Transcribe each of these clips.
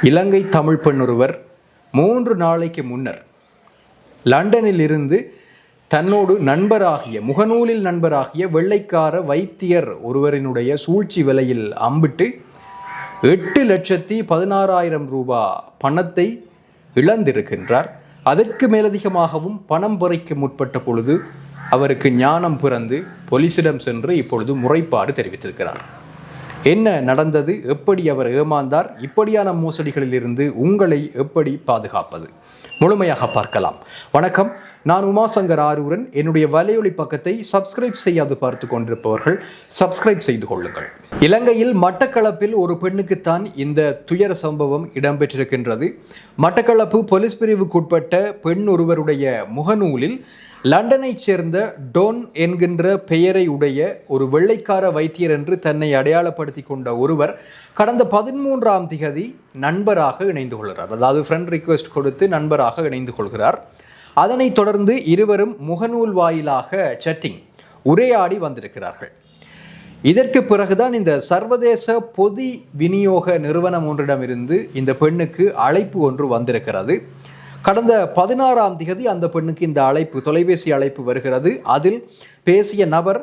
இலங்கை தமிழ் பெண் ஒருவர் 3 நாளைக்கு முன்னர் லண்டனில் இருந்து தன்னோடு முகநூலில் நண்பராகிய வெள்ளைக்கார வைத்தியர் ஒருவரினுடைய சூழ்ச்சி விலையில் அம்பிட்டு 8,16,000 ரூபாய் பணத்தை இழந்திருக்கின்றார். அதற்கு மேலதிகமாகவும் பணம் பறிக்க முற்பட்ட பொழுது அவருக்கு ஞானம் பிறந்து போலீசிடம் சென்று இப்பொழுது முறைப்பாடு தெரிவித்திருக்கிறார். என்ன நடந்தது, எப்படி அவர் ஏமாந்தார், இப்படியான மோசடிகளில் இருந்து உங்களை எப்படி பாதுகாப்பது, முழுமையாக பார்க்கலாம். வணக்கம், நான் உமாசங்கர் ஆரூரன். என்னுடைய வலையொலி பக்கத்தை சப்ஸ்கிரைப் செய்யாது பார்த்து கொண்டிருப்பவர்கள் சப்ஸ்கிரைப் செய்து கொள்ளுங்கள். இலங்கையில் மட்டக்களப்பில் ஒரு பெண்ணுக்குத்தான் இந்த துயர சம்பவம் இடம்பெற்றிருக்கின்றது. மட்டக்களப்பு போலீஸ் பிரிவுக்குட்பட்ட பெண் ஒருவருடைய முகநூலில் லண்டனை சேர்ந்த டோன் என்கின்ற பெயரை உடைய ஒரு வெள்ளைக்கார வைத்தியர் என்று தன்னை அடையாளப்படுத்தி கொண்ட ஒருவர் கடந்த 13ஆம் திகதி நண்பராக இணைந்து கொள்கிறார். அதாவது ஃப்ரெண்ட் ரிக்வெஸ்ட் கொடுத்து நண்பராக இணைந்து கொள்கிறார். அதனைத் தொடர்ந்து இருவரும் முகநூல் வாயிலாக சட்டிங் உரையாடி வந்திருக்கிறார்கள். இதற்கு பிறகுதான் இந்த சர்வதேச பொதி விநியோக நிறுவனம் ஒன்றிடமிருந்து இந்த பெண்ணுக்கு அழைப்பு ஒன்று வந்திருக்கிறது. கடந்த 16ஆம் திகதி அந்த பெண்ணுக்கு இந்த தொலைபேசி அழைப்பு வருகிறது. அதில் பேசிய நபர்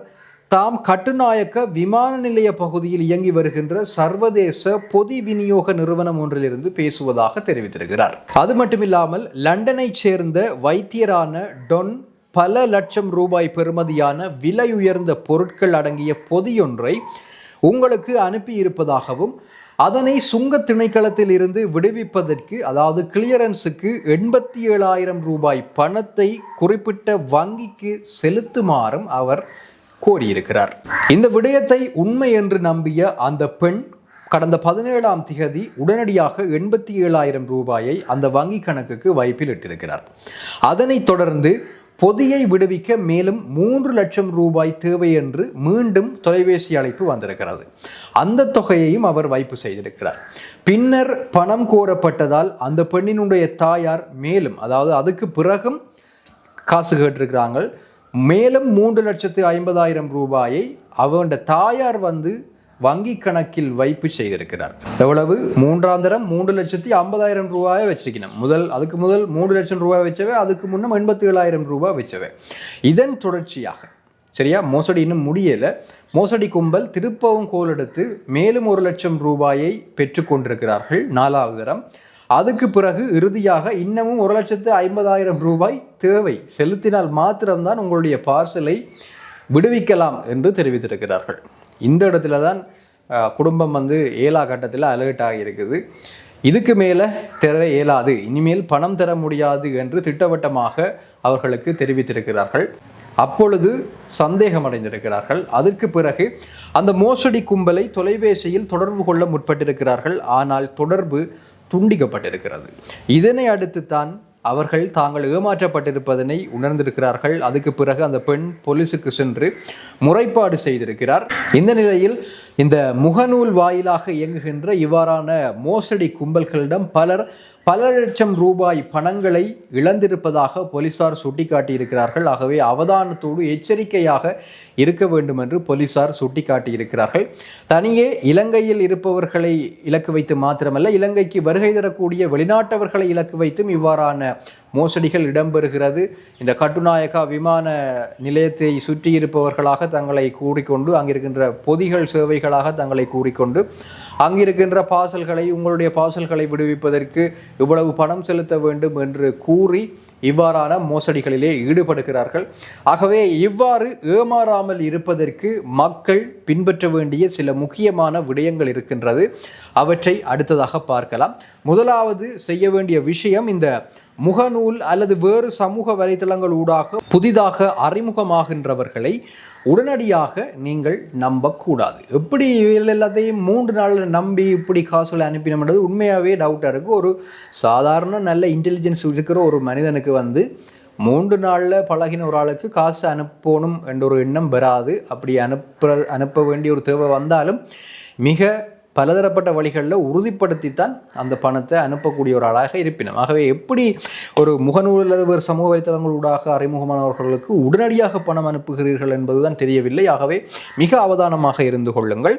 தாம் கட்டுநாயக்க விமான நிலைய பகுதியில் இயங்கி வருகின்ற சர்வதேச பொதி விநியோக நிறுவனம் ஒன்றிலிருந்து பேசுவதாக தெரிவித்திருக்கிறார். அது மட்டுமில்லாமல் லண்டனை சேர்ந்த வைத்தியரான டொன் பல லட்சம் ரூபாய் பெறுமதியான விலை உயர்ந்த பொருட்கள் அடங்கிய பொதியொன்றை உங்களுக்கு அனுப்பியிருப்பதாகவும் அதனை சுங்க திணைக்களத்தில் இருந்து விடுவிப்பதற்கு, அதாவது கிளியரன்ஸுக்கு 87,000 ரூபாய் பணத்தை குறிப்பிட்ட வங்கிக்கு செலுத்துமாறும் அவர் கோரியிருக்கிறார். இந்த விடயத்தை உண்மை என்று நம்பிய அந்த பெண் கடந்த 17ஆம் திகதி உடனடியாக 87,000 ரூபாயை அந்த வங்கி கணக்குக்கு வைப்பில் இட்டிருக்கிறார். அதனைத் தொடர்ந்து பொதியை விடுவிக்க மேலும் 3 லட்சம் ரூபாய் தேவை என்று மீண்டும் தொலைபேசி அழைப்பு வந்திருக்கிறது. அந்த தொகையையும் அவர் வைப்பு செய்திருக்கிறார். பின்னர் பணம் கோரப்பட்டதால் அந்த பெண்ணினுடைய தாயார் மேலும், அதாவது அதுக்கு பிறகும் காசு கேட்டிருக்கிறாங்க, மேலும் 3,50,000 ரூபாயை அவருடைய தாயார் வங்கி கணக்கில் வைப்பு செய்திருக்கிறார். எவ்வளவு? 3,50,000 ரூபாயை வச்சிருக்கணும். அதுக்கு முதல் 3 லட்சம் ரூபாய் வச்சவே, அதுக்கு முன்னும் 87,000 ரூபாய் வச்சவே. இதன் தொடர்ச்சியாக சரியா மோசடி இன்னும் முடியல. மோசடி கும்பல் திருப்பவும் கோல் எடுத்து மேலும் 1 லட்சம் ரூபாயை பெற்றுக்கொண்டிருக்கிறார்கள் 4வது தரம். அதுக்கு பிறகு இறுதியாக இன்னமும் 1,50,000 ரூபாய் தேவை, செலுத்தினால் மாத்திரம்தான் உங்களுடைய பார்சலை விடுவிக்கலாம் என்று தெரிவித்திருக்கிறார்கள். இந்த இடத்துல தான் குடும்பம் ஏலா கட்டத்தில் அலர்ட் ஆகியிருக்குது. இதுக்கு மேலே தர இயலாது, இனிமேல் பணம் தர முடியாது என்று திட்டவட்டமாக அவர்களுக்கு தெரிவித்திருக்கிறார்கள். அப்பொழுது சந்தேகம் அடைந்திருக்கிறார்கள். அதற்கு பிறகு அந்த மோசடி கும்பலை தொலைபேசியில் தொடர்பு கொள்ள முற்பட்டிருக்கிறார்கள். ஆனால் தொடர்பு துண்டிக்கப்பட்டிருக்கிறது. இதனை அடுத்து தான் அவர்கள் தாங்கள் ஏமாற்றப்பட்டிருப்பதனை உணர்ந்திருக்கிறார்கள். அதுக்கு பிறகு அந்த பெண் போலீஸுக்கு சென்று முறைப்பாடு செய்திருக்கிறார். இந்த நிலையில் இந்த முகநூல் வாயிலாக இயங்குகின்ற இவ்வாறான மோசடி கும்பல்களிடம் பல லட்சம் ரூபாய் பணங்களை இழந்திருப்பதாக போலீசார் சுட்டிக்காட்டியிருக்கிறார்கள். ஆகவே அவதானத்தோடு எச்சரிக்கையாக இருக்க வேண்டும் என்று போலீசார் சுட்டிக்காட்டியிருக்கிறார்கள். தனியே இலங்கையில் இருப்பவர்களை இலக்கு வைத்து மாத்திரமல்ல, இலங்கைக்கு வருகை தரக்கூடிய வெளிநாட்டவர்களை இலக்கு வைத்தும் இவ்வாறான மோசடிகள் இடம்பெறுகிறது. இந்த கட்டுநாயக்கா விமான நிலையத்தை சுற்றி இருப்பவர்களாக தங்களை கூறிக்கொண்டு, அங்கிருக்கின்ற பொதிகள் சேவைகளாக தங்களை கூறிக்கொண்டு, அங்கிருக்கின்ற உங்களுடைய பார்சல்களை விடுவிப்பதற்கு இவ்வளவு பணம் செலுத்த வேண்டும் என்று கூறி இவ்வாறான மோசடிகளிலே ஈடுபடுகிறார்கள். ஆகவே இவ்வாறு ஏமாறாமல் இருப்பதற்கு மக்கள் பின்பற்ற வேண்டிய சில முக்கியமான விடயங்கள் இருக்கின்றது. அவற்றை அடுத்ததாக பார்க்கலாம். முதலாவது செய்ய வேண்டிய விஷயம், இந்த முகநூல் அல்லது வேறு சமூக வலைத்தளங்கள் ஊடாக புதிதாக அறிமுகமாகின்றவர்களை உடனடியாக நீங்கள் நம்பக்கூடாது. எப்படி எல்லாத்தையும் 3 நாளில் நம்பி இப்படி காசுகளை அனுப்பினோம்ன்றது உண்மையாகவே டவுட்டாக இருக்குது. ஒரு சாதாரண நல்ல இன்டெலிஜென்ஸ் இருக்கிற ஒரு மனிதனுக்கு 3 நாளில் பழகின ஒரு ஆளுக்கு காசு அனுப்பணும் என்ற ஒரு எண்ணம் வராது. அப்படி அனுப்ப வேண்டிய ஒரு தேவை வந்தாலும் மிக பலதரப்பட்ட வழிகளில் உறுதிப்படுத்தித்தான் அந்த பணத்தை அனுப்பக்கூடிய ஒரு ஆளாக இருப்பினும். ஆகவே எப்படி ஒரு முகநூல் அல்லது வேறு சமூக வலைத்தளங்களூடாக அறிமுகமானவர்களுக்கு உடனடியாக பணம் அனுப்புகிறீர்கள் என்பதுதான் தெரியவில்லை. ஆகவே மிக அவதானமாக இருந்து கொள்ளுங்கள்.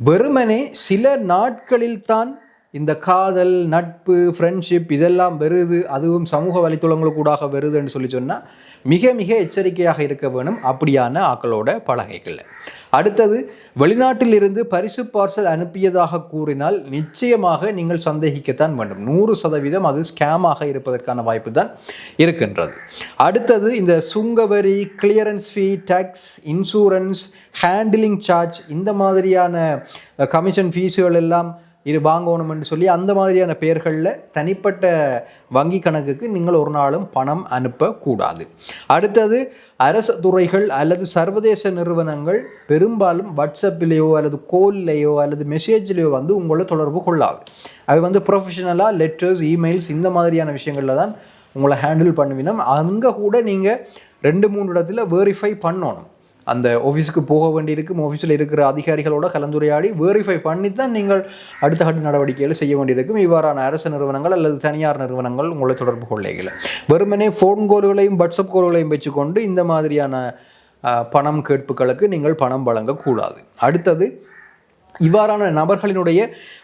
வெறுமனே சில நாட்களில் தான் இந்த காதல், நட்பு, ஃப்ரெண்ட்ஷிப் இதெல்லாம் வருது, அதுவும் சமூக வலைத்தளங்களுக்கூடாக வருதுன்னு சொல்லி சொன்னால் மிக மிக எச்சரிக்கையாக இருக்க வேணும் அப்படியான ஆக்களோட பலகைகள். அடுத்தது, வெளிநாட்டில் இருந்து பரிசு பார்சல் அனுப்பியதாக கூறினால் நிச்சயமாக நீங்கள் சந்தேகிக்கத்தான் வேண்டும். 100% அது ஸ்கேமாக இருப்பதற்கான வாய்ப்பு தான் இருக்கின்றது. அடுத்தது, இந்த சுங்கவரி, கிளியரன்ஸ் ஃபீ, டேக்ஸ், இன்சூரன்ஸ், ஹேண்டிலிங் சார்ஜ் இந்த மாதிரியான கமிஷன் ஃபீஸுகள் எல்லாம் இது வாங்கணும்னு சொல்லி அந்த மாதிரியான பெயர்களில் தனிப்பட்ட வங்கி கணக்குக்கு நீங்கள் ஒரு நாளும் பணம் அனுப்பக்கூடாது. அடுத்தது, அரசு துறைகள் அல்லது சர்வதேச நிறுவனங்கள் பெரும்பாலும் வாட்ஸ்அப்பிலேயோ அல்லது கோல்லையோ அல்லது மெசேஜ்லேயோ வந்து உங்களை தொடர்பு கொள்ளாது. அவை ப்ரொஃபஷனலாக லெட்டர்ஸ், இமெயில்ஸ் இந்த மாதிரியான விஷயங்களில் தான் உங்களை ஹேண்டில் பண்ணுவினோம். அங்கே கூட நீங்கள் 2-3 இடத்துல வெரிஃபை பண்ணணும். அந்த ஆஃபீஸுக்கு போக வேண்டியிருக்கும், ஆஃபீஸில் இருக்கிற அதிகாரிகளோட கலந்துரையாடி வெரிஃபை பண்ணி தான் நீங்கள் அடுத்த கட்ட நடவடிக்கைகள் செய்ய வேண்டியிருக்கும். இவ்வாறான அரசு நிறுவனங்கள் அல்லது தனியார் நிறுவனங்கள் உங்களை தொடர்பு கொள்ளைகளை வெறுமனே ஃபோன் கோல்களையும் வாட்ஸ்அப் கோல்களையும் வச்சுக்கொண்டு இந்த மாதிரியான பணம் கேட்புகளுக்கு நீங்கள் பணம் வழங்கக்கூடாது. அடுத்தது, இவ்வாறான நபர்களினுடைய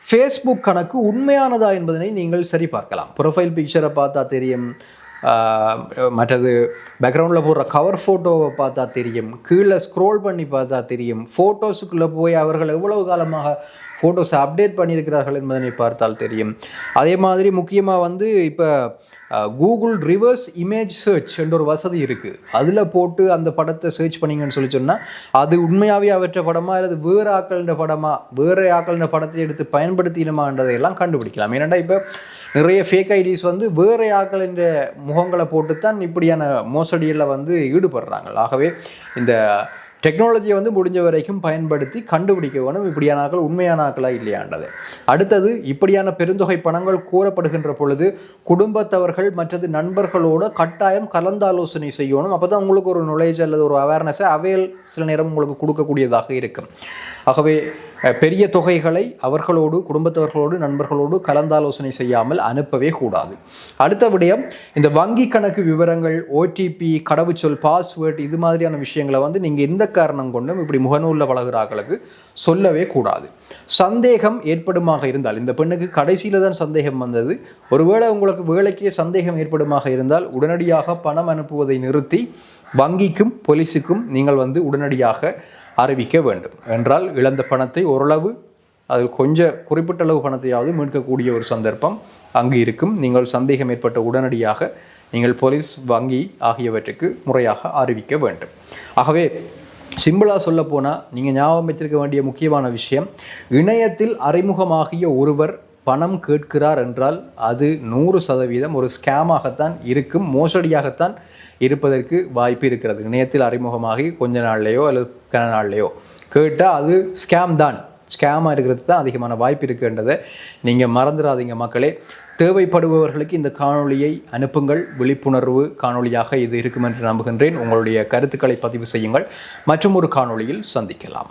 ஃபேஸ்புக் கணக்கு உண்மையானதா என்பதனை நீங்கள் சரி பார்க்கலாம். ப்ரொஃபைல் பிக்சரை பார்த்தா தெரியும், மற்றது பேக்ரவுண்டில் போடுற கவர் ஃபோட்டோவை பார்த்தா தெரியும், கீழே ஸ்க்ரோல் பண்ணி பார்த்தா தெரியும், ஃபோட்டோஸுக்குள்ளே போய் அவர்கள் எவ்வளவு காலமாக ஃபோட்டோஸை அப்டேட் பண்ணியிருக்கிறார்கள் என்பதனை பார்த்தால் தெரியும். அதே மாதிரி முக்கியமாக இப்போ கூகுள் ரிவர்ஸ் இமேஜ் சர்ச் என்ற ஒரு வசதி இருக்குது. அதில் போட்டு அந்த படத்தை சர்ச் பண்ணிங்கன்னு சொன்னால் அது உண்மையாகவே அவற்ற படமா அல்லது வேறு ஆக்களின் படமா, வேறு ஆக்களின் படத்தை எடுத்து பயன்படுத்தினமான்றதையெல்லாம் கண்டுபிடிக்கலாம். ஏன்னா இப்போ நிறைய ஃபேக் ஐடிஸ் வேறு ஆக்களின் முகங்களை போட்டு தான் இப்படியான மோசடியில் ஈடுபடுறாங்க. ஆகவே இந்த டெக்னாலஜியை முடிஞ்ச வரைக்கும் பயன்படுத்தி கண்டுபிடிக்க வேணும் இப்படியான ஆக்கள் உண்மையான ஆக்களா இல்லையாண்டது. அடுத்தது, இப்படியான பெருந்தொகை பணங்கள் கோரப்படுகின்ற பொழுது குடும்பத்தவர்கள் மற்றது நண்பர்களோட கட்டாயம் கலந்தாலோசனை செய்யணும். அப்போ தான் உங்களுக்கு ஒரு நாலேஜ் அல்லது ஒரு அவேர்னஸை அவைல் சில நேரம் உங்களுக்கு கொடுக்கக்கூடியதாக இருக்கும். ஆகவே பெரிய தொகைகளை அவர்களோடு, குடும்பத்தவர்களோடு, நண்பர்களோடு கலந்தாலோசனை செய்யாமல் அனுப்பவே கூடாது. அடுத்த விடயம், இந்த வங்கி கணக்கு விவரங்கள், ஓடிபி, கடவுச்சொல், பாஸ்வேர்ட் இது மாதிரியான விஷயங்களை நீங்கள் எந்த காரணம் கொண்டும் இப்படி முகநூலில் பழகிறார்களுக்கு சொல்லவே கூடாது. சந்தேகம் ஏற்படுமாக இருந்தால், இந்த பெண்ணுக்கு கடைசியில் தான் சந்தேகம் வந்தது, ஒருவேளை உங்களுக்கு வேலைக்கே சந்தேகம் ஏற்படுமாக இருந்தால் உடனடியாக பணம் அனுப்புவதை நிறுத்தி வங்கிக்கும் போலீஸுக்கும் நீங்கள் உடனடியாக அறிவிக்க வேண்டும். என்றால் இழந்த பணத்தை ஓரளவு, அதில் கொஞ்சம் குறிப்பிட்ட அளவு பணத்தையாவது மீட்கக்கூடிய ஒரு சந்தர்ப்பம் அங்கு இருக்கும். நீங்கள் சந்தேகம் ஏற்பட்ட உடனடியாக நீங்கள் போலீஸ், வங்கி ஆகியவற்றுக்கு முறையாக அறிவிக்க வேண்டும். ஆகவே சிம்பிளாக சொல்ல போனால் நீங்கள் ஞாபகம் வச்சிருக்க வேண்டிய முக்கியமான விஷயம், இணையத்தில் அறிமுகமாகிய ஒருவர் பணம் கேட்கிறார் என்றால் அது 100% ஒரு ஸ்கேமாகத்தான் இருக்கும், மோசடியாகத்தான் இருப்பதற்கு வாய்ப்பு இருக்கிறது. இணையத்தில் அறிமுகமாகி கொஞ்ச நாள்லையோ அல்லது கன நாள்லையோ கேட்டால் அது ஸ்கேம் தான், ஸ்கேமாக இருக்கிறது தான் அதிகமான வாய்ப்பு இருக்குன்றதை நீங்கள் மறந்துடாதீங்க மக்களே. தேவைப்படுபவர்களுக்கு இந்த காணொளியை அனுப்புங்கள். விழிப்புணர்வு காணொளியாக இது இருக்கும் என்று நம்புகின்றேன். உங்களுடைய கருத்துக்களை பதிவு செய்யுங்கள். மற்றும் ஒரு காணொளியில் சந்திக்கலாம்.